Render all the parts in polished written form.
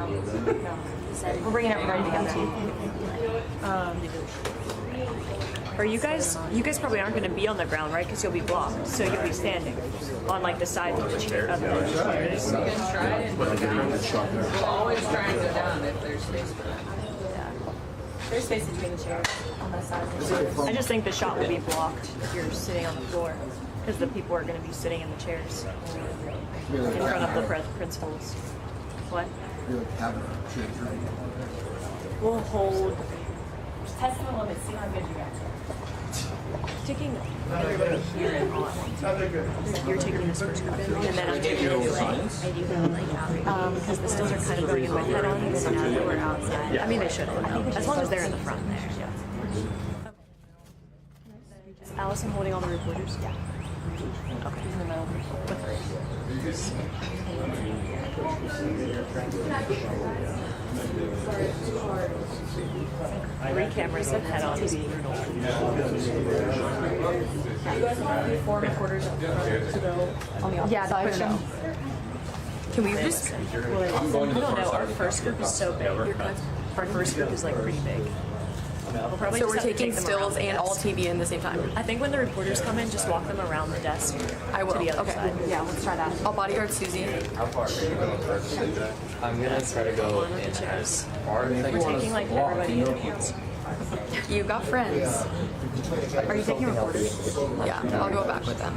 We're bringing everybody together. Are you guys probably aren't going to be on the ground, right? Because you'll be blocked, so you'll be standing on like the sides of the chair. You can try it. We'll always try and go down if there's space for that. Yeah. There's space between the chairs on the side. I just think the shot will be blocked if you're sitting on the floor, because the people are going to be sitting in the chairs in front of the principals. What? We'll hold. Test the limit, see how good you guys are. Taking everybody here and on. You're taking this first group in, and then I'm taking it away. Because the stills are kind of going in my head on, so now that we're outside. I mean, they should, as long as they're in the front there. Yeah. Is Allison holding all the reporters? Yeah. Okay. In the middle. With her. 3 cameras and head on. You guys want to do 4 reporters up front to go on the opposite side? No. Can we just? Well, I don't know. Our first group is so big. Our first group is like pretty big. We'll probably So just we're have to taking take them stills around the and all desk. TV in the same time. I think when the reporters come in, just walk them around the desk. I will. To the other Okay. side. Yeah, let's try that. I'll bodyguard Susie. How far are you going first? I'm gonna try to go One with the chairs. far. We're taking like everybody in hands. You got friends. Are you taking reporters? Yeah, I'll go back with them.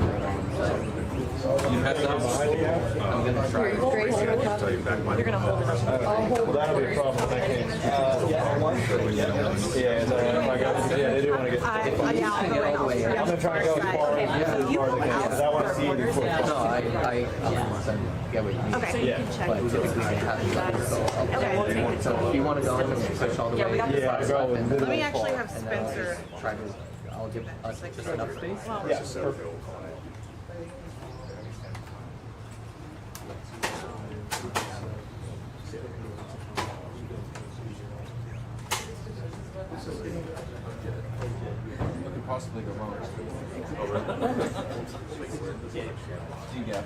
You have to. I'm gonna try. Grace, you're You're gonna hold it up. Well, that'll be a problem if I can't. Yeah, they do want to get. I'll go in. I'm gonna try to go as far as I can, because I want to see you before. No, I get what you mean. Okay, so you can check. But typically we can have you guys go. Okay, we'll take it. So if you want to go and push all the way. Yeah, we got this. Yeah, go with and middle. Let me actually have and then I'll Spencer. just try to. I'll give us just enough space. Yeah, perfect. What could possibly go wrong? T-gap.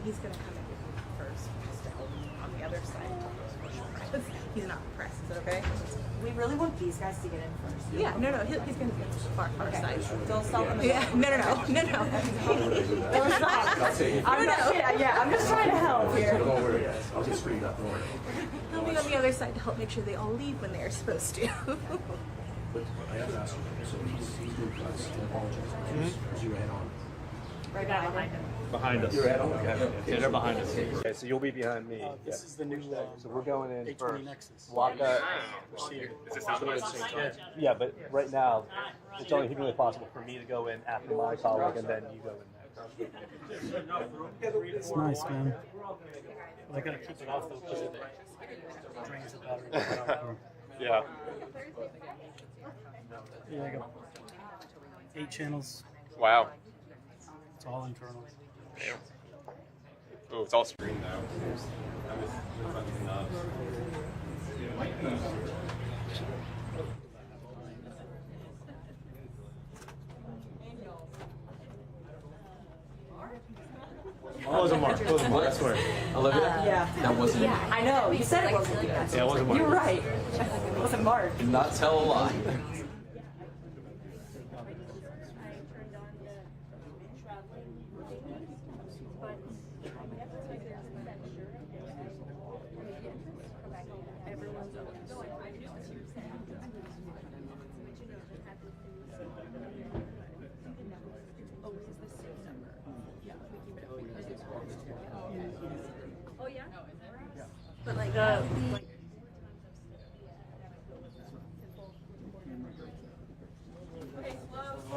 He's gonna come in first, just to help on the other side. He's not pressed. Is that okay? We really want these guys to get in first. Yeah. No. He's gonna get the far side. Don't sell them. Yeah. No. I'm just trying to help here. Don't worry. I'll just screen that door. He'll be on the other side to help make sure they all leave when they are supposed to. I have to ask him, so he's good guys, I apologize. Is you right on? Right behind him. Behind us. You're right on? Okay. Yeah, they're behind us. Okay, so you'll be behind me. This is the new So we're going in H20 first. Nexus. Waka. Procedure. Yeah, but right now, it's only humanly possible for me to go in after my colleague, and then you go in next. It's nice, man. But I gotta keep it off though because it drains the battery. Yeah. Yeah, I got 8 channels. Wow. It's all internal. Oh, it's all screened now. Close a mark. Close a mark. I swear. Olivia? Yeah. That wasn't. I know. You said it wasn't. Yeah, it wasn't marked. You're right. It wasn't Mark. Did not tell a lie. But like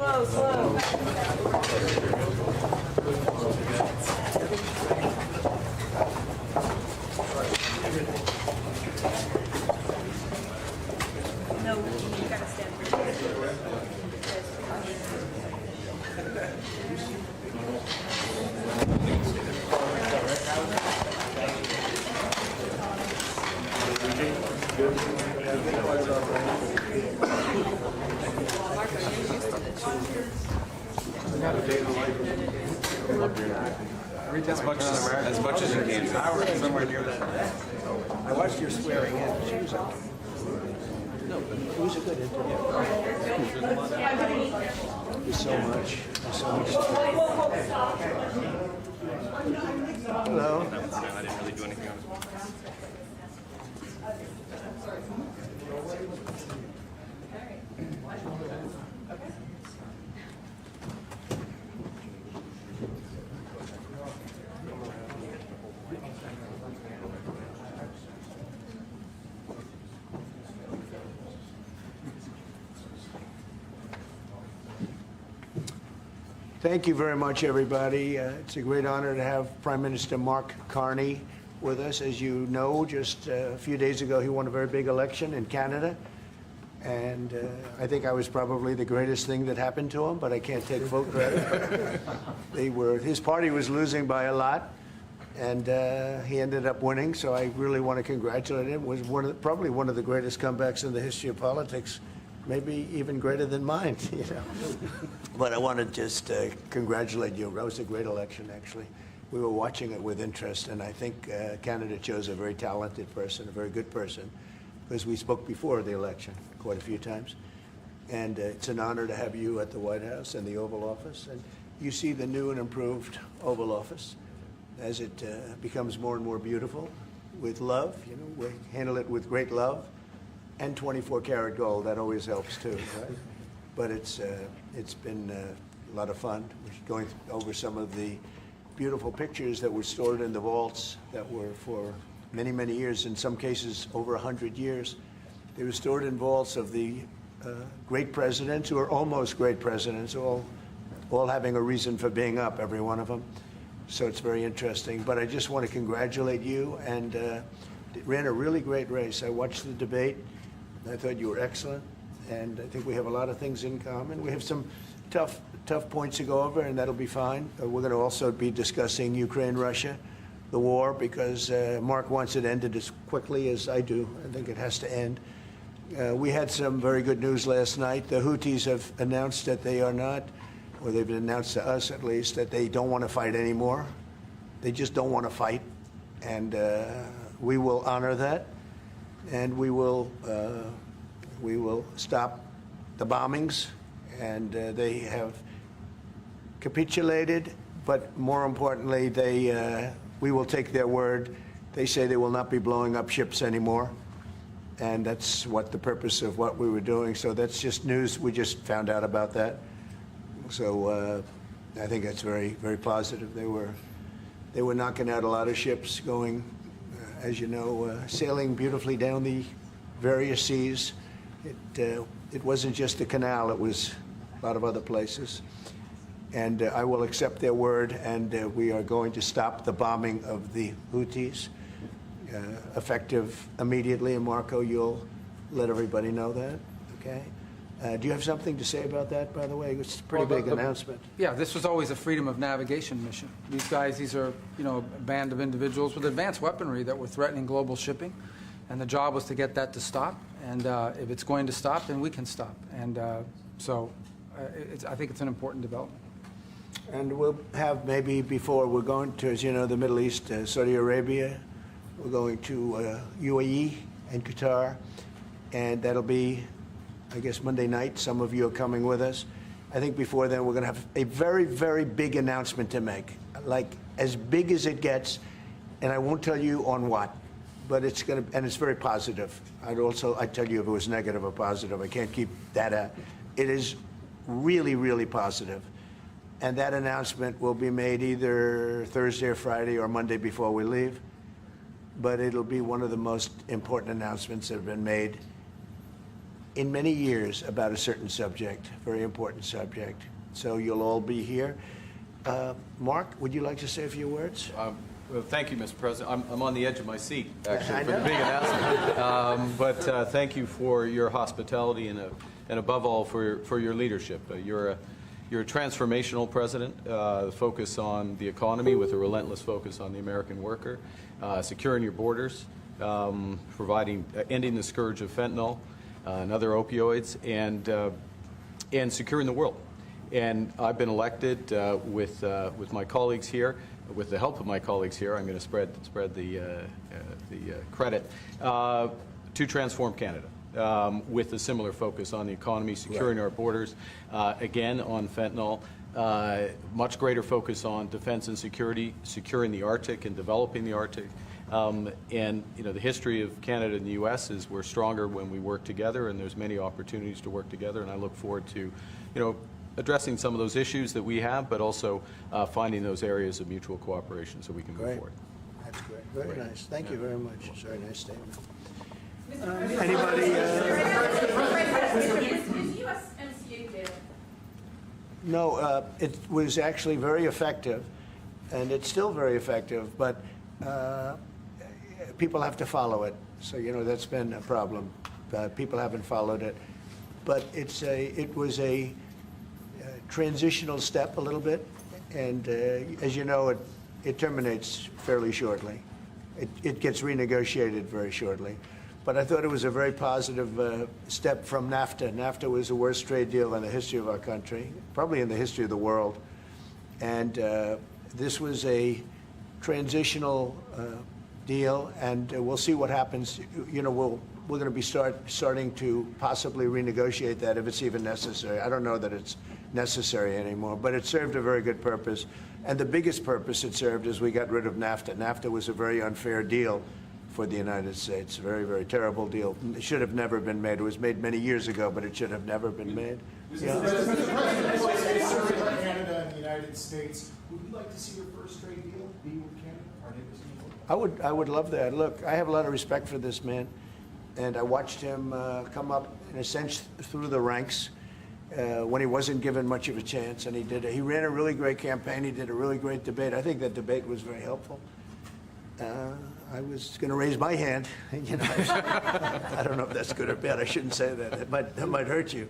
Slow. No, you gotta stand here. As much as you can. Somewhere near that. I watched your swearing in. She was okay. No, but it was a good interview. There's so much. There's so much. Hello. I didn't really do anything on it. Thank you very much, everybody. It's a great honor to have Prime Minister Mark Carney with us. As you know, just a few days ago, he won a very big election in Canada. And I think I was probably the greatest thing that happened to him, but I can't take full credit. His party was losing by a lot, and he ended up winning. So I really want to congratulate him. It was probably one of the greatest comebacks in the history of politics, maybe even greater than mine. You know. But I want to just congratulate you. That was a great election, actually. We were watching it with interest, and I think Canada chose a very talented person, a very good person, because we spoke before the election quite a few times. And it's an honor to have you at the White House and the Oval Office. And you see the new and improved Oval Office as it becomes more and more beautiful with love. You know, we handle it with great love and 24-karat gold. That always helps too, right? But it's been a lot of fun. We're going over some of the beautiful pictures that were stored in the vaults that were for many, many years, in some cases over 100 years. They were stored in vaults of the great presidents, or almost great presidents, all having a reason for being up, every one of them. So it's very interesting. But I just want to congratulate you, and ran a really great race. I watched the debate. I thought you were excellent, and I think we have a lot of things in common. We have some tough points to go over, and that'll be fine. We're going to also be discussing Ukraine, Russia, the war, because Mark wants it ended as quickly as I do. I think it has to end. We had some very good news last night. The Houthis have announced that they are not, or they've announced to us at least, that they don't want to fight anymore. They just don't want to fight, and we will honor that, and we will stop the bombings, and they have capitulated, but more importantly, we will take their word. They say they will not be blowing up ships anymore, and that's what the purpose of what we were doing. So that's just news. We just found out about that. So I think that's very, very positive. They were knocking out a lot of ships going, as you know, sailing beautifully down the various seas. It wasn't just the canal, it was a lot of other places. And I will accept their word, and we are going to stop the bombing of the Houthis, effective immediately. And Marco, you'll let everybody know that, okay? Do you have something to say about that, by the way? It's a pretty big announcement. Yeah, this was always a freedom of navigation mission. These guys, these are, you know, a band of individuals with advanced weaponry that were threatening global shipping. And the job was to get that to stop. And if it's going to stop, then we can stop. And I think it's an important development. And we'll have maybe before, we're going to, as you know, the Middle East, Saudi Arabia. We're going to UAE and Qatar. And that'll be, I guess, Monday night. Some of you are coming with us. I think before then we're going to have a very, very big announcement to make, like as big as it gets. And I won't tell you on what. But it's going to, and it's very positive. I'd tell you if it was negative or positive. I can't keep that out. It is really, really positive. And that announcement will be made either Thursday or Friday or Monday before we leave. But it'll be one of the most important announcements that have been made in many years about a certain subject, very important subject. So you'll all be here. Mark, would you like to say a few words? Well, thank you, Mr. President. I'm on the edge of my seat, actually, for the big announcement. But thank you for your hospitality and above all, for your leadership. You're a transformational president, focus on the economy with a relentless focus on the American worker, securing your borders, ending the scourge of fentanyl and other opioids, and securing the world. And I've been elected with my colleagues here, with the help of my colleagues here. I'm going to spread the credit to transform Canada. With a similar focus on the economy, securing our borders, again on fentanyl, much greater focus on defense and security, securing the Arctic and developing the Arctic. And the history of Canada and the U.S. is we're stronger when we work together, and there's many opportunities to work together. And I look forward to, addressing some of those issues that we have, but also finding those areas of mutual cooperation so we can move forward. That's great. Very nice. Thank you very much. Very nice statement. Anybody? Is USMCA there? No, it was actually very effective, and it's still very effective, but people have to follow it. So, that's been a problem. People haven't followed it. But it was a transitional step a little bit, and as you know, it terminates fairly shortly. It gets renegotiated very shortly. But I thought it was a very positive step from NAFTA. NAFTA was the worst trade deal in the history of our country, probably in the history of the world. And this was a transitional deal, and we'll see what happens. We're going to be starting to possibly renegotiate that if it's even necessary. I don't know that it's necessary anymore, but it served a very good purpose. And the biggest purpose it served is we got rid of NAFTA. NAFTA was a very unfair deal for the United States. A very, very terrible deal. It should have never been made. It was made many years ago, but it should have never been made. Mr. President, Canada and the United States, would you like to see your first trade deal be with Canada, our neighbors in the world? I would love that. Look, I have a lot of respect for this man, and I watched him come up, in a sense, through the ranks when he wasn't given much of a chance, and he ran a really great campaign. He did a really great debate. I think that debate was very helpful. I was going to raise my hand. I don't know if that's good or bad. I shouldn't say that. That might hurt you.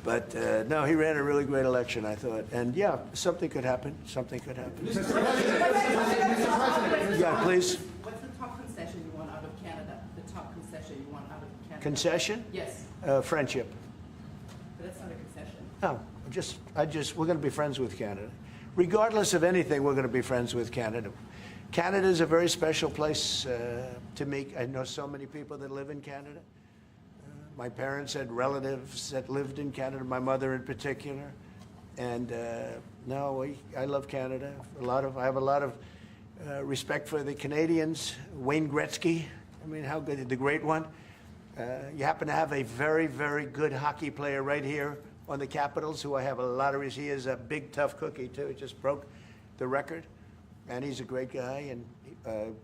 But no, he ran a really great election, I thought. And yeah, something could happen. Something could happen. Mr. President. Yeah, please. What's the top concession you want out of Canada? The top concession you want out of Canada? Concession? Yes. Friendship. But that's not a concession. No, we're going to be friends with Canada. Regardless of anything, we're going to be friends with Canada. Canada is a very special place to me. I know so many people that live in Canada. My parents had relatives that lived in Canada, my mother in particular. And I love Canada. I have a lot of respect for the Canadians. Wayne Gretzky, how good, the great one. You happen to have a very, very good hockey player right here on the Capitals, who I have a lot of. He is a big, tough cookie, too. He just broke the record. And he's a great guy, and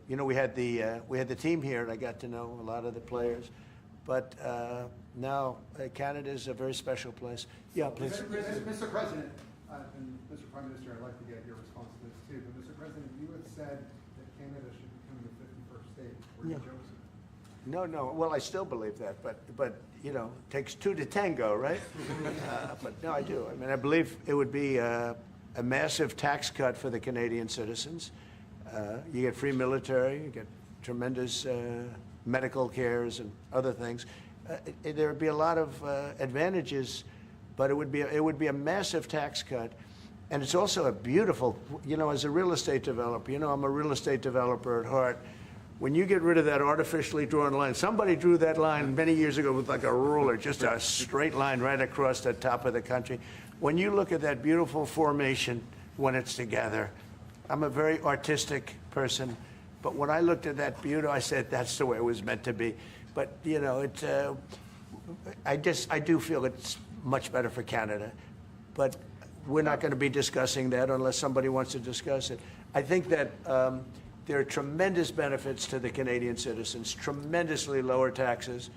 we had the team here, and I got to know a lot of the players. But now Canada is a very special place. Yeah, please. Mr. President, and Mr. Prime Minister, I'd like to get your response to this too. But Mr. President, you had said that Canada should become the 51st state. Were you joking? No. Well, I still believe that, but it takes two to tango, right? But no, I do. I believe it would be a massive tax cut for the Canadian citizens. You get free military, you get tremendous medical cares and other things. There would be a lot of advantages, but it would be a massive tax cut. And it's also a beautiful, as a real estate developer, I'm a real estate developer at heart. When you get rid of that artificially drawn line, somebody drew that line many years ago with like a ruler, just a straight line right across the top of the country. When you look at that beautiful formation when it's together, I'm a very artistic person, but when I looked at that beauty, I said, that's the way it was meant to be. But, I do feel it's much better for Canada. But we're not going to be discussing that unless somebody wants to discuss it. I think that there are tremendous benefits to the Canadian citizens, tremendously lower taxes,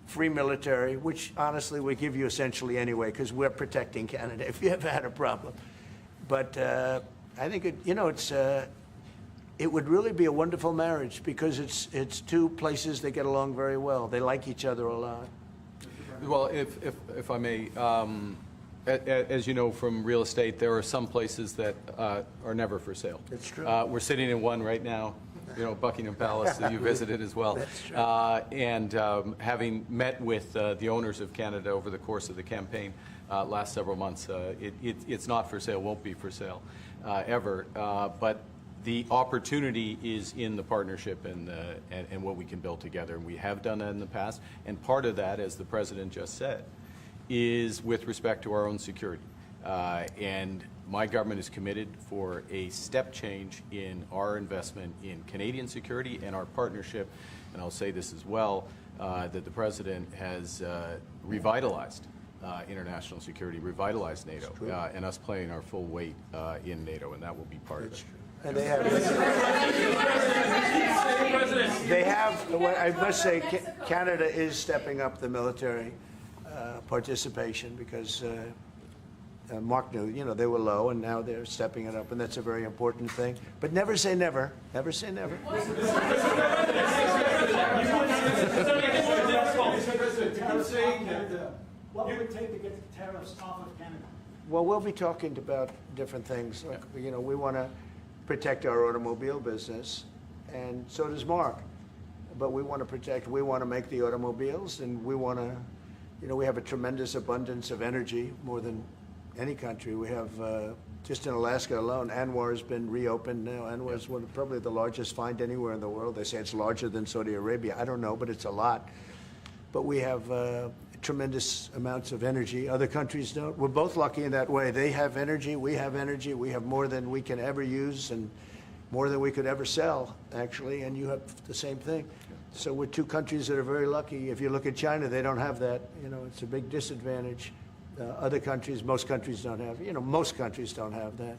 free military, which honestly we give you essentially anyway, because we're protecting Canada if you ever had a problem. But I think it would really be a wonderful marriage, because it's two places that get along very well. They like each other a lot. Well, if I may, as you know from real estate, there are some places that are never for sale. That's true. We're sitting in one right now, Buckingham Palace that you visited as well. That's true. And having met with the owners of Canada over the course of the campaign, last several months. It's not for sale, won't be for sale ever, but the opportunity is in the partnership and what we can build together. And we have done that in the past. And part of that, as the President just said, is with respect to our own security. And my government is committed for a step change in our investment in Canadian security and our partnership. And I'll say this as well, that the President has revitalized international security, revitalized NATO, and us playing our full weight in NATO, and that will be part of it. And they have, I must say, Canada is stepping up the military participation because Mark knew, they were low, and now they're stepping it up, and that's a very important thing. But never say never. Never say never. What would it take to get the tariffs off of Canada? Well, we'll be talking about different things. Like, we want to protect our automobile business, and so does Mark. But we want to make the automobiles, and we want to, we have a tremendous abundance of energy, more than any country. We have, just in Alaska alone, ANWR has been reopened now. ANWR is probably the largest find anywhere in the world. They say it's larger than Saudi Arabia. I don't know, but it's a lot. But we have tremendous amounts of energy. Other countries don't. We're both lucky in that way. They have energy, we have energy. We have more than we can ever use and more than we could ever sell, actually, and you have the same thing. So we're two countries that are very lucky. If you look at China, they don't have that. It's a big disadvantage. Other countries, most countries don't have, most countries don't have that.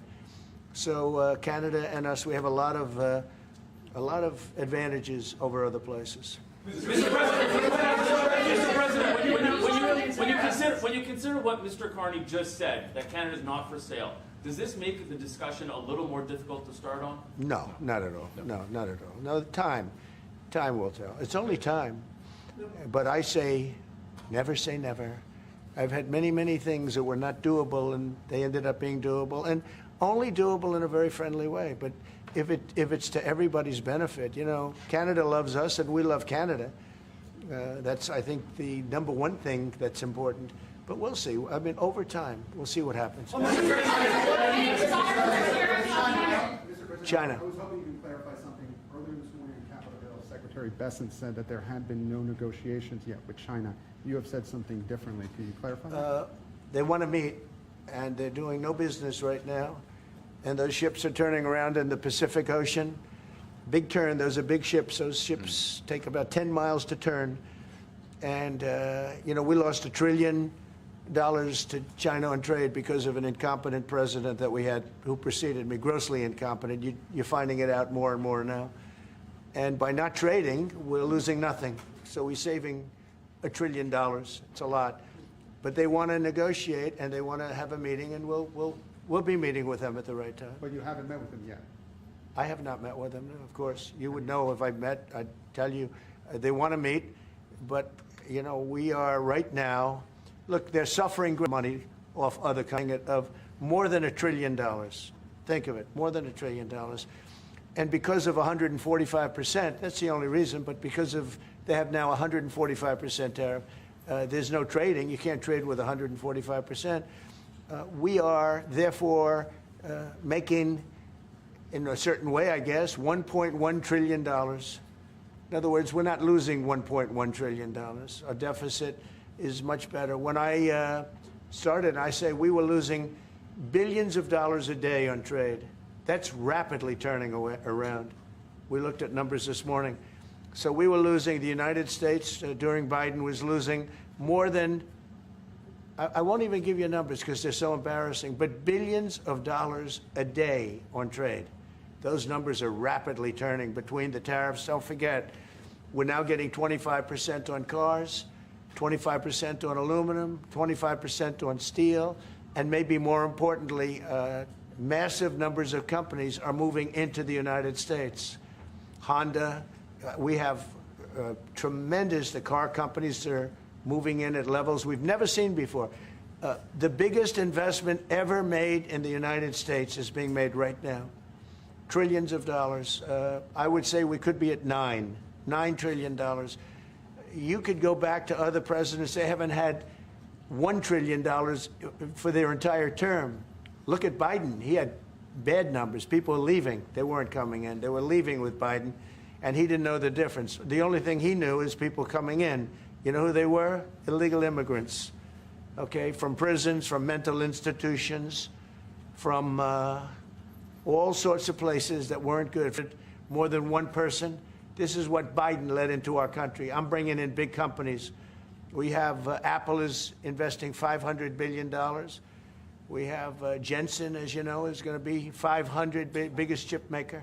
So Canada and us, we have a lot of advantages over other places. Mr. President, when you consider what Mr. Carney just said, that Canada is not for sale, does this make the discussion a little more difficult to start on? No, not at all. No, not at all. No, time will tell. It's only time. But I say never. I've had many, many things that were not doable, and they ended up being doable, and only doable in a very friendly way. But if it's to everybody's benefit, Canada loves us and we love Canada. That's, I think, the number one thing that's important. But we'll see. I mean, over time, we'll see what happens. China. I was hoping you can clarify something. Earlier this morning in Capitol Hill, Secretary Bessent said that there had been no negotiations yet with China. You have said something differently. Can you clarify that? They want to meet, and they're doing no business right now. And those ships are turning around in the Pacific Ocean. Big turn. Those are big ships. Those ships take about 10 miles to turn. And, we lost $1 trillion to China on trade because of an incompetent president that we had who preceded me, grossly incompetent. You're finding it out more and more now. And by not trading, we're losing nothing. So we're saving $1 trillion. It's a lot. But they want to negotiate, and they want to have a meeting, and we'll be meeting with them at the right time. But you haven't met with them yet. I have not met with them, no, of course. You would know if I met. I'd tell you. They want to meet, but, we are right now, look, they're suffering money off other kind of more than $1 trillion. Think of it, more than $1 trillion. And because of 145%, that's the only reason, but because of, they have now 145% tariff, there's no trading. You can't trade with 145%. We are, therefore, making, in a certain way, I guess, $1.1 trillion. In other words, we're not losing $1.1 trillion. Our deficit is much better. When I started, I say we were losing billions of dollars a day on trade. That's rapidly turning around. We looked at numbers this morning. So we were losing, the United States during Biden was losing more than, I won't even give you numbers because they're so embarrassing, but billions of dollars a day on trade. Those numbers are rapidly turning between the tariffs. Don't forget, we're now getting 25% on cars, 25% on aluminum, 25% on steel, and maybe more importantly, massive numbers of companies are moving into the United States. Honda, we have tremendous, the car companies are moving in at levels we've never seen before. The biggest investment ever made in the United States is being made right now. Trillions of dollars. I would say we could be at $9 trillion. You could go back to other presidents. They haven't had $1 trillion for their entire term. Look at Biden. He had bad numbers. People were leaving. They weren't coming in. They were leaving with Biden, and he didn't know the difference. The only thing he knew is people coming in. You know who they were? Illegal immigrants, okay, from prisons, from mental institutions, from all sorts of places that weren't good. More than one person. This is what Biden led into our country. I'm bringing in big companies. We have Apple is investing $500 billion. We have Jensen, as you know, is going to be 500 biggest chip maker,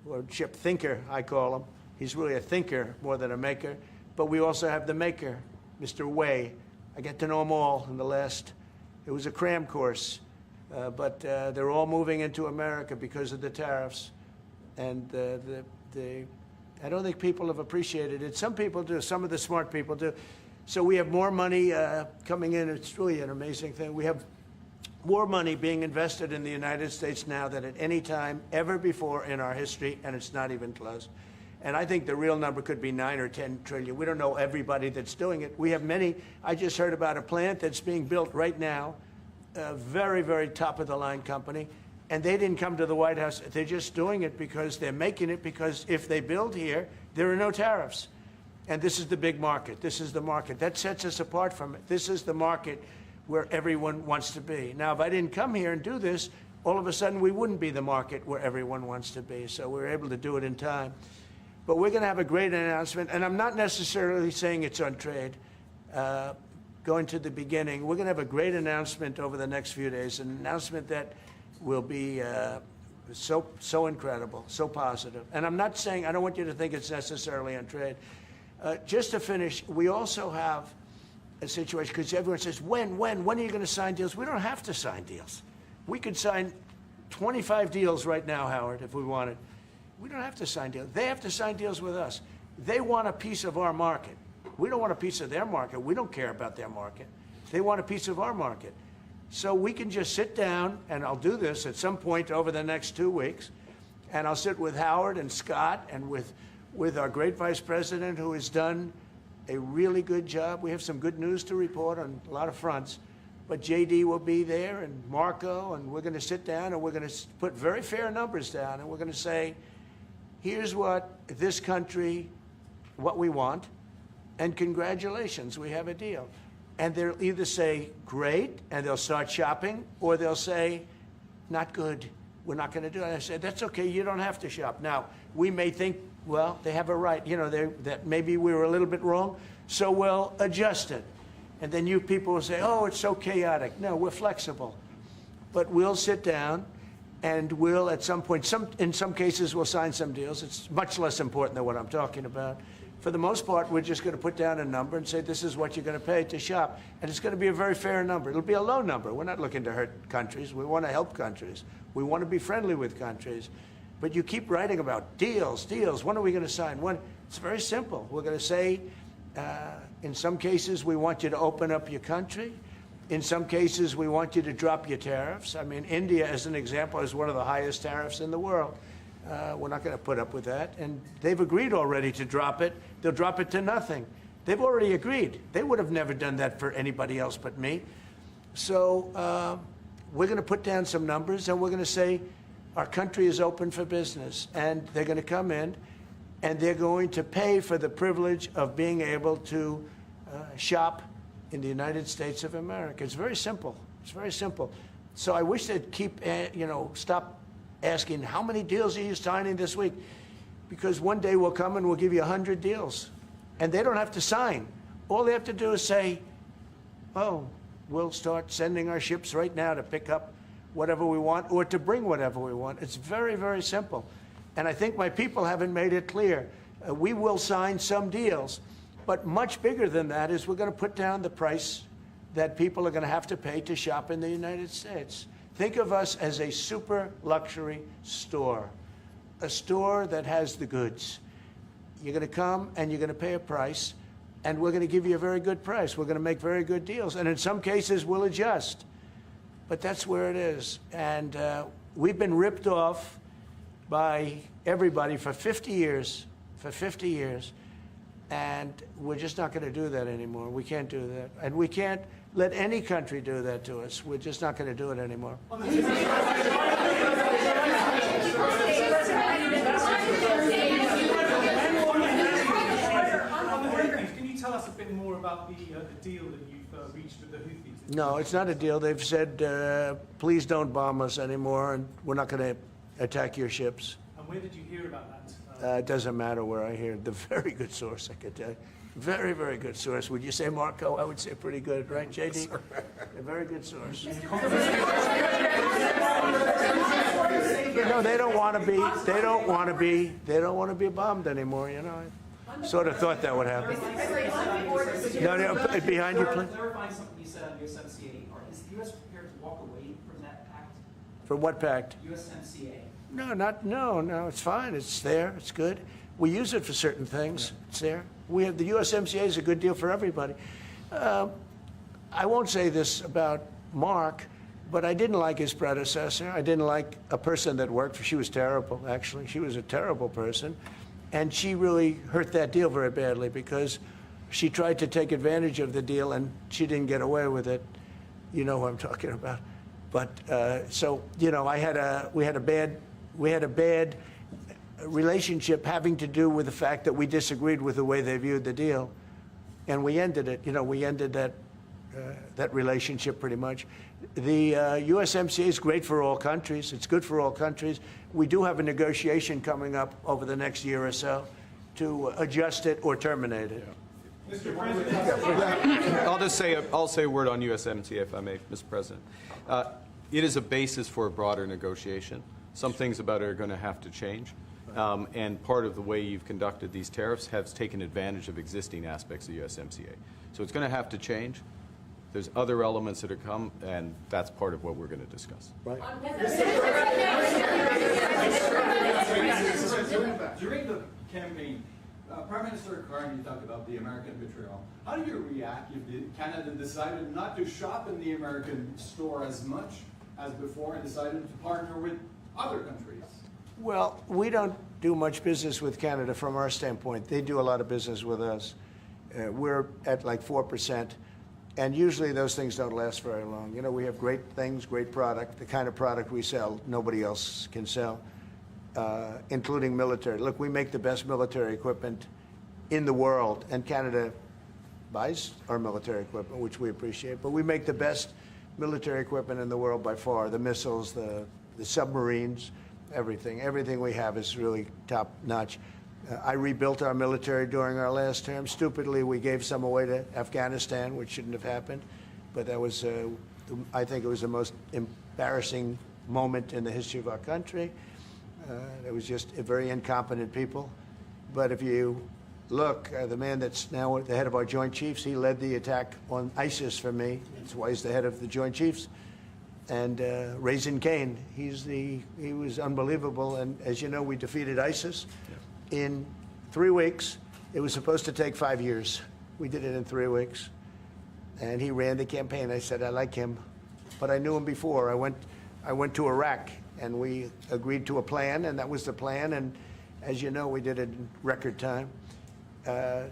or chip thinker, I call him. He's really a thinker more than a maker. But we also have the maker, Mr. Wei. I get to know them all in the last, it was a cram course. But they're all moving into America because of the tariffs. And I don't think people have appreciated it. Some people do. Some of the smart people do. So we have more money coming in. It's really an amazing thing. We have more money being invested in the United States now than at any time ever before in our history, and it's not even close. And I think the real number could be 9 or 10 trillion. We don't know everybody that's doing it. We have many. I just heard about a plant that's being built right now, a very, very top-of-the-line company, and they didn't come to the White House. They're just doing it because they're making it because if they build here, there are no tariffs. And this is the big market. This is the market. That sets us apart from it. This is the market where everyone wants to be. Now, if I didn't come here and do this, all of a sudden we wouldn't be the market where everyone wants to be. So we're able to do it in time. But we're going to have a great announcement. And I'm not necessarily saying it's on trade. Going to the beginning, we're going to have a great announcement over the next few days, an announcement that will be so incredible, so positive. And I'm not saying, I don't want you to think it's necessarily on trade. Just to finish, we also have a situation, because everyone says, when are you going to sign deals? We don't have to sign deals. We could sign 25 deals right now, Howard, if we wanted. We don't have to sign deals. They have to sign deals with us. They want a piece of our market. We don't want a piece of their market. We don't care about their market. They want a piece of our market. So we can just sit down, and I'll do this at some point over the next 2 weeks, and I'll sit with Howard and Scott and with our great vice president, who has done a really good job. We have some good news to report on a lot of fronts. But JD will be there, and Marco, and we're going to sit down, and we're going to put very fair numbers down, and we're going to say, here's what this country, what we want, and congratulations, we have a deal. And they'll either say, great, and they'll start shopping, or they'll say, not good, we're not going to do it. And I said, that's okay, you don't have to shop. Now, we may think, well, they have a right, you know, that maybe we were a little bit wrong, so we'll adjust it. And then you people will say, oh, it's so chaotic. No, we're flexible. But we'll sit down, and we'll, at some point, in some cases, we'll sign some deals. It's much less important than what I'm talking about. For the most part, we're just going to put down a number and say, this is what you're going to pay to shop. And it's going to be a very fair number. It'll be a low number. We're not looking to hurt countries. We want to help countries. We want to be friendly with countries. But you keep writing about deals. When are we going to sign? When? It's very simple. We're going to say, in some cases, we want you to open up your country. In some cases, we want you to drop your tariffs. I mean, India, as an example, has one of the highest tariffs in the world. We're not going to put up with that. And they've agreed already to drop it. They'll drop it to nothing. They've already agreed. They would have never done that for anybody else but me. So we're going to put down some numbers, and we're going to say our country is open for business. And they're going to come in, and they're going to pay for the privilege of being able to shop in the United States of America. It's very simple. It's very simple. So I wish they'd keep, stop asking, how many deals are you signing this week? Because one day we'll come and we'll give you 100 deals. And they don't have to sign. All they have to do is say, oh, we'll start sending our ships right now to pick up whatever we want or to bring whatever we want. It's very, very simple. And I think my people haven't made it clear. We will sign some deals, but much bigger than that is we're going to put down the price that people are going to have to pay to shop in the United States. Think of us as a super luxury store, a store that has the goods. You're going to come and you're going to pay a price, and we're going to give you a very good price. We're going to make very good deals. And in some cases, we'll adjust. But that's where it is. And we've been ripped off by everybody for 50 years, and we're just not going to do that anymore. We can't do that. And we can't let any country do that to us. We're just not going to do it anymore. Can you tell us a bit more about the deal that you've reached with the Houthis? No, it's not a deal. They've said, please don't bomb us anymore, and we're not going to attack your ships. And where did you hear about that? It doesn't matter where I hear. The very good source, I could tell you. Very, very good source. Would you say Marco? I would say pretty good, right, JD? A very good source. No, they don't want to be. They don't want to be. They don't want to be bombed anymore. You know, I sort of thought that would happen. No, behind you, please. Clarifying something you said on USMCA. Is the U.S. prepared to walk away from that pact? From what pact? USMCA. No. It's fine. It's there. It's good. We use it for certain things. It's there. We have the USMCA is a good deal for everybody. I won't say this about Mark, but I didn't like his predecessor. I didn't like a person that worked for. She was terrible, actually. She was a terrible person, and she really hurt that deal very badly because she tried to take advantage of the deal and she didn't get away with it. You know who I'm talking about. But so you know, we had a bad relationship having to do with the fact that we disagreed with the way they viewed the deal, and we ended it. You know, we ended that relationship pretty much. The USMCA is great for all countries. It's good for all countries. We do have a negotiation coming up over the next year or so to adjust it or terminate it. Mr. President, I'll say a word on USMCA if I may, Mr. President. It is a basis for a broader negotiation. Some things about it are going to have to change. And part of the way you've conducted these tariffs has taken advantage of existing aspects of USMCA. So it's going to have to change. There's other elements that are come, and that's part of what we're going to discuss. Right. During the campaign, Prime Minister Carney talked about the American vitriol. How do you react if Canada decided not to shop in the American store as much as before and decided to partner with other countries? Well, we don't do much business with Canada from our standpoint. They do a lot of business with us. We're at like 4%, and usually those things don't last very long. You know, we have great things, great product. The kind of product we sell, nobody else can sell, including military. Look, we make the best military equipment in the world, and Canada buys our military equipment, which we appreciate. But we make the best military equipment in the world by far. The missiles, the submarines. Everything we have is really top notch. I rebuilt our military during our last term. Stupidly, we gave some away to Afghanistan, which shouldn't have happened. But that was, I think it was the most embarrassing moment in the history of our country. It was just a very incompetent people. But if you look, the man that's now the head of our Joint Chiefs, he led the attack on ISIS for me. That's why he's the head of the Joint Chiefs. And Raisin Kane, he was unbelievable. And as you know, we defeated ISIS in 3 weeks. It was supposed to take 5 years. We did it in 3 weeks. And he ran the campaign. I said, I like him. But I knew him before. I went to Iraq, and we agreed to a plan, and that was the plan. And as you know, we did it in record time.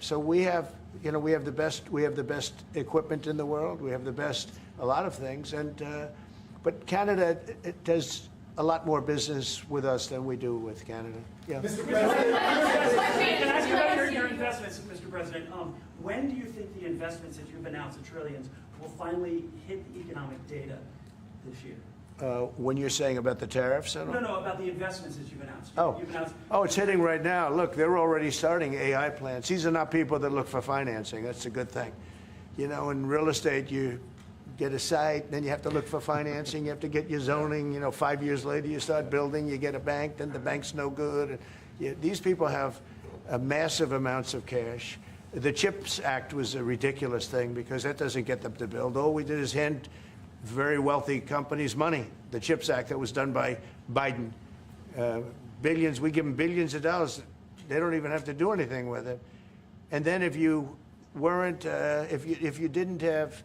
So we have, you know, we have the best equipment in the world. We have the best, a lot of things. And but Canada, it does a lot more business with us than we do with Canada. Yeah. Mr. President, can I ask you about your investments, Mr. President? When do you think the investments that you've announced, the trillions, will finally hit the economic data this year? When you're saying about the tariffs? No, about the investments that you've announced. Oh, it's hitting right now. Look, they're already starting AI plants. These are not people that look for financing. That's a good thing. You know, in real estate, you get a site, then you have to look for financing, you have to get your zoning, you know, 5 years later you start building, you get a bank, then the bank's no good. These people have massive amounts of cash. The CHIPS Act was a ridiculous thing because that doesn't get them to build. All we did is hand very wealthy companies money. The CHIPS Act that was done by Biden. Billions, we give them billions of dollars. They don't even have to do anything with it. And then if you weren't, if you didn't have,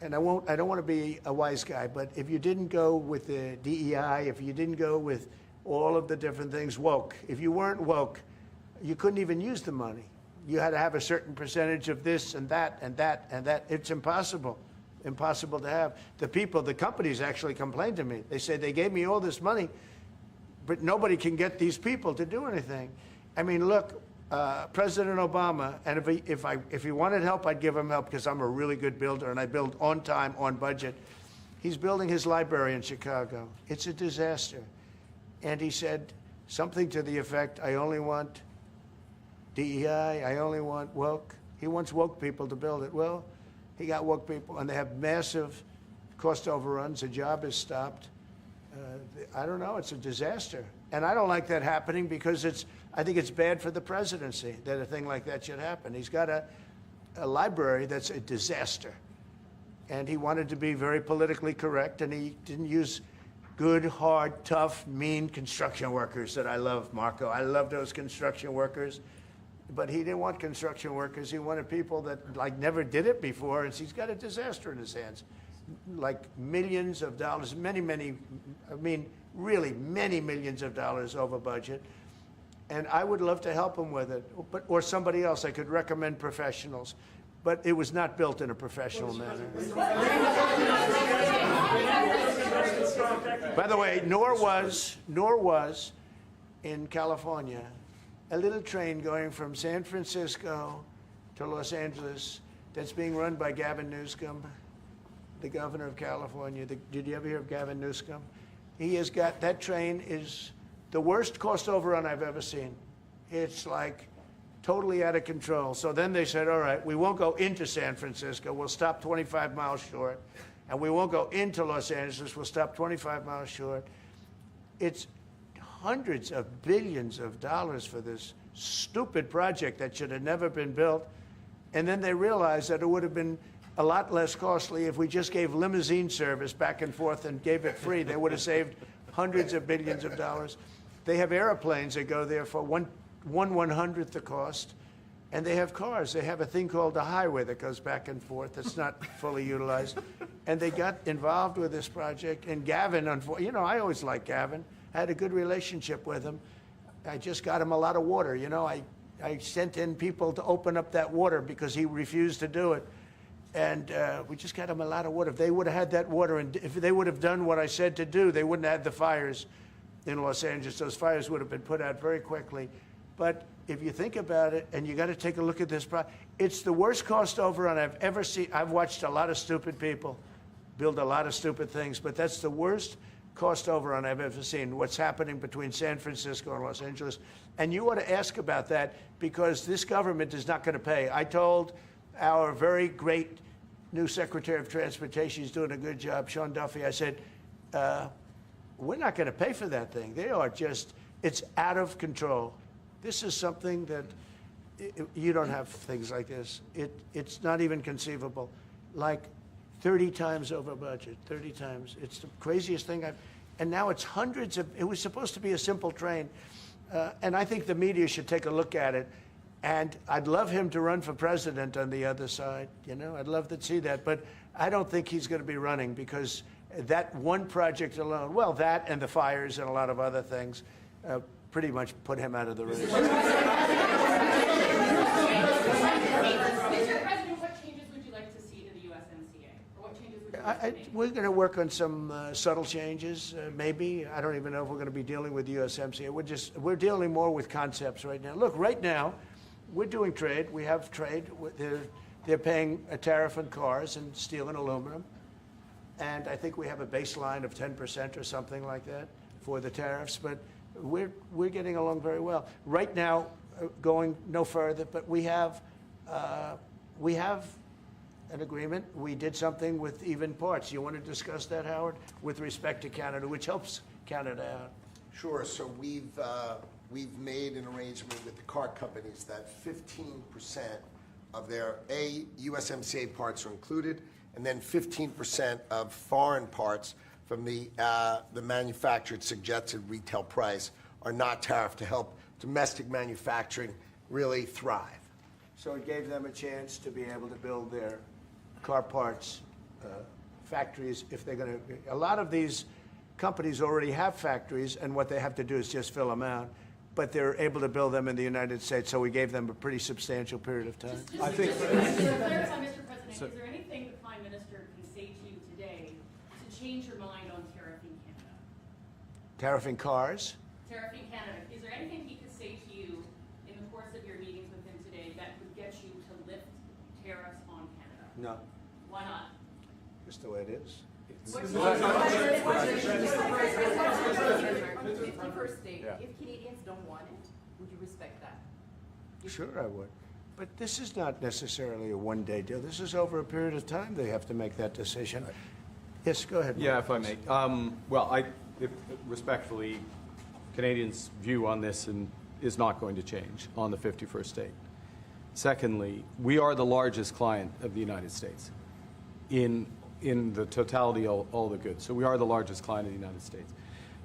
and I don't want to be a wise guy, but if you didn't go with the DEI, if you didn't go with all of the different things woke, if you weren't woke, you couldn't even use the money. You had to have a certain percentage of this and that and that and that. It's impossible. impossible to have. The companies actually complained to me. They said they gave me all this money, but nobody can get these people to do anything. I mean, look, President Obama, and if he wanted help, I'd give him help because I'm a really good builder and I build on time, on budget. He's building his library in Chicago. It's a disaster. And he said something to the effect, I only want DEI, I only want woke. He wants woke people to build it. Well, he got woke people, and they have massive cost overruns. The job is stopped. I don't know. It's a disaster. And I don't like that happening because I think it's bad for the presidency that a thing like that should happen. He's got a library that's a disaster. And he wanted to be very politically correct, and he didn't use good, hard, tough, mean construction workers that I love, Marco. I love those construction workers. But he didn't want construction workers. He wanted people that like never did it before, and he's got a disaster in his hands. Like millions of dollars, really many millions of dollars over budget. And I would love to help him with it, or somebody else. I could recommend professionals. But it was not built in a professional manner. By the way, nor was in California a little train going from San Francisco to Los Angeles that's being run by Gavin Newsom, the governor of California. Did you ever hear of Gavin Newsom? He has got, that train is the worst cost overrun I've ever seen. It's like totally out of control. So then they said, all right, we won't go into San Francisco. We'll stop 25 miles short. And we won't go into Los Angeles. We'll stop 25 miles short. It's hundreds of billions of dollars for this stupid project that should have never been built. And then they realized that it would have been a lot less costly if we just gave limousine service back and forth and gave it free. They would have saved hundreds of billions of dollars. They have airplanes that go there for one 1/100th the cost, and they have cars. They have a thing called the highway that goes back and forth that's not fully utilized. And they got involved with this project. And Gavin, I always liked Gavin. I had a good relationship with him. I just got him a lot of water. I sent in people to open up that water because he refused to do it. And we just got him a lot of water. If they would have had that water, and if they would have done what I said to do, they wouldn't have had the fires in Los Angeles. Those fires would have been put out very quickly. But if you think about it, and you got to take a look at this, it's the worst cost overrun I've ever seen. I've watched a lot of stupid people build a lot of stupid things, but that's the worst cost overrun I've ever seen, what's happening between San Francisco and Los Angeles. And you ought to ask about that, because this government is not going to pay. I told our very great new Secretary of Transportation, he's doing a good job, Sean Duffy, I said, we're not going to pay for that thing. It's out of control. This is something that you don't have things like this. It's not even conceivable. Like 30 times over budget, 30 times. It's the craziest thing and now it's hundreds of, it was supposed to be a simple train. And I think the media should take a look at it. And I'd love him to run for president on the other side. I'd love to see that. But I don't think he's going to be running, because that one project alone, well, that and the fires and a lot of other things, pretty much put him out of the race. Mr. President, what changes would you like to see to the USMCA? Or what changes would you like to make? We're going to work on some subtle changes, maybe. I don't even know if we're going to be dealing with the USMCA. We're dealing more with concepts right now. Look, right now, we're doing trade. We have trade. They're paying a tariff on cars and steel and aluminum. And I think we have a baseline of 10% or something like that for the tariffs. But we're getting along very well. Right now, going no further, but we have an agreement. We did something with even parts. You want to discuss that, Howard, with respect to Canada, which helps Canada out? Sure. So we've made an arrangement with the car companies that 15% of their USMCA parts are included, and then 15% of foreign parts from the manufactured suggested retail price are not tariffed, to help domestic manufacturing really thrive. So it gave them a chance to be able to build their car parts factories if they're going to. A lot of these companies already have factories, and what they have to do is just fill them out. But they're able to build them in the United States, so we gave them a pretty substantial period of time. Just to clarify, Mr. President, is there anything the Prime Minister can say change your mind on tariffing Canada? Tariffing cars? Tariffing Canada. Is there anything he could say to you in the course of your meetings with him today that could get you to lift tariffs on Canada? No. Why not? Just the way it is. First state, if Canadians don't want it, would you respect that? Sure I would. But this is not necessarily a one-day deal. This is over a period of time they have to make that decision. Yes, go ahead. Yeah, if I may. Respectfully, Canadians' view on this is not going to change on the 51st state. Secondly, we are the largest client of the United States in the totality of all the goods. So we are the largest client of the United States.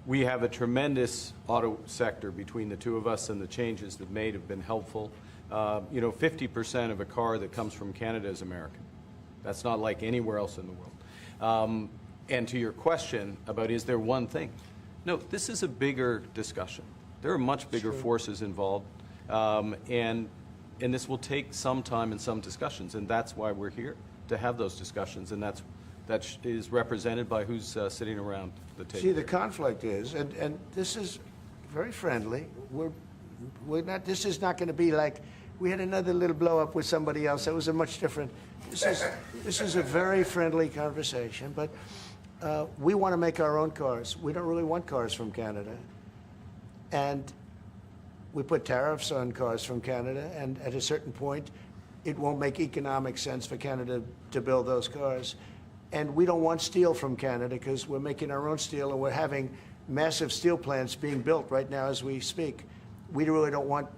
We have a tremendous auto sector between the two of us, and the changes that made have been helpful. 50% of a car that comes from Canada is American. That's not like anywhere else in the world. And to your question about is there one thing? No, this is a bigger discussion. There are much bigger forces involved, and this will take some time and some discussions, and that's why we're here, to have those discussions, and that is represented by who's sitting around the table. See, the conflict is, and this is very friendly. We're not. This is not going to be like we had another little blow up with somebody else. That was a much different. This is a very friendly conversation. But we want to make our own cars. We don't really want cars from Canada, and we put tariffs on cars from Canada. And at a certain point, it won't make economic sense for Canada to build those cars. And we don't want steel from Canada because we're making our own steel, and we're having massive steel plants being built right now as we speak. We really don't want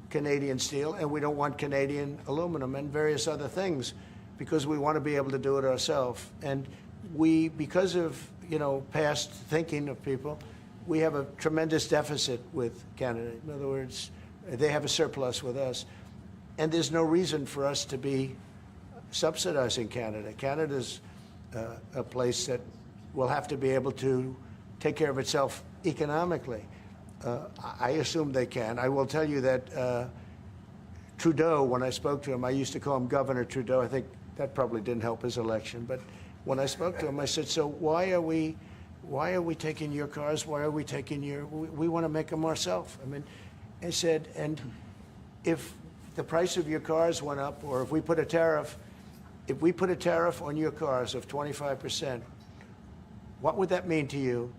Canadian steel, and we don't want Canadian aluminum and various other things because we want to be able to do it ourselves. And we, because of past thinking of people, we have a tremendous deficit with Canada. In other words, they have a surplus with us. And there's no reason for us to be subsidizing Canada. Canada's a place that will have to be able to take care of itself economically. I assume they can. I will tell you that Trudeau, when I spoke to him, I used to call him Governor Trudeau. I think that probably didn't help his election. But when I spoke to him, I said, so why are we taking your cars? Why are we taking we want to make them ourselves. I mean, I said, and if the price of your cars went up, or if we put a tariff on your cars of 25%, what would that mean to you?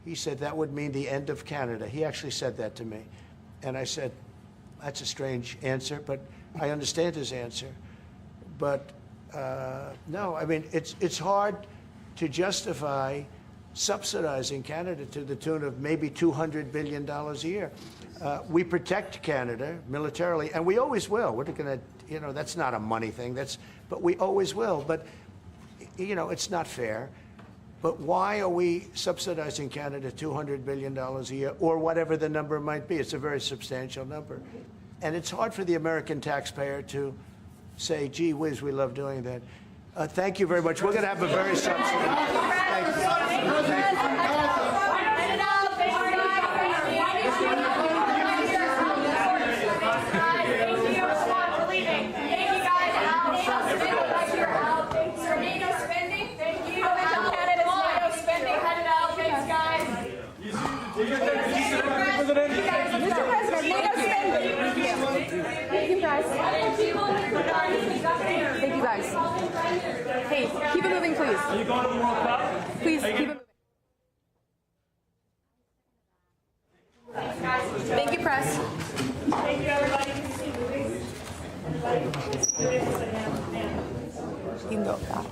He said that would mean the end of Canada. He actually said that to me. And I said, that's a strange answer, but I understand his answer. But no, I mean, it's hard to justify subsidizing Canada to the tune of maybe $200 billion a year. We protect Canada militarily, and we always will. We're not going to, that's not a money thing. But we always will. But, it's not fair. But why are we subsidizing Canada $200 billion a year, or whatever the number might be? It's a very substantial number. And it's hard for the American taxpayer to say, gee whiz, we love doing that. Thank you very much. We're going to have a very Thank you, guys. Hey, keep it moving, please. Are you going to the World Cup? Please, keep it moving. Thank you, press. Thank you, everybody. You can go back.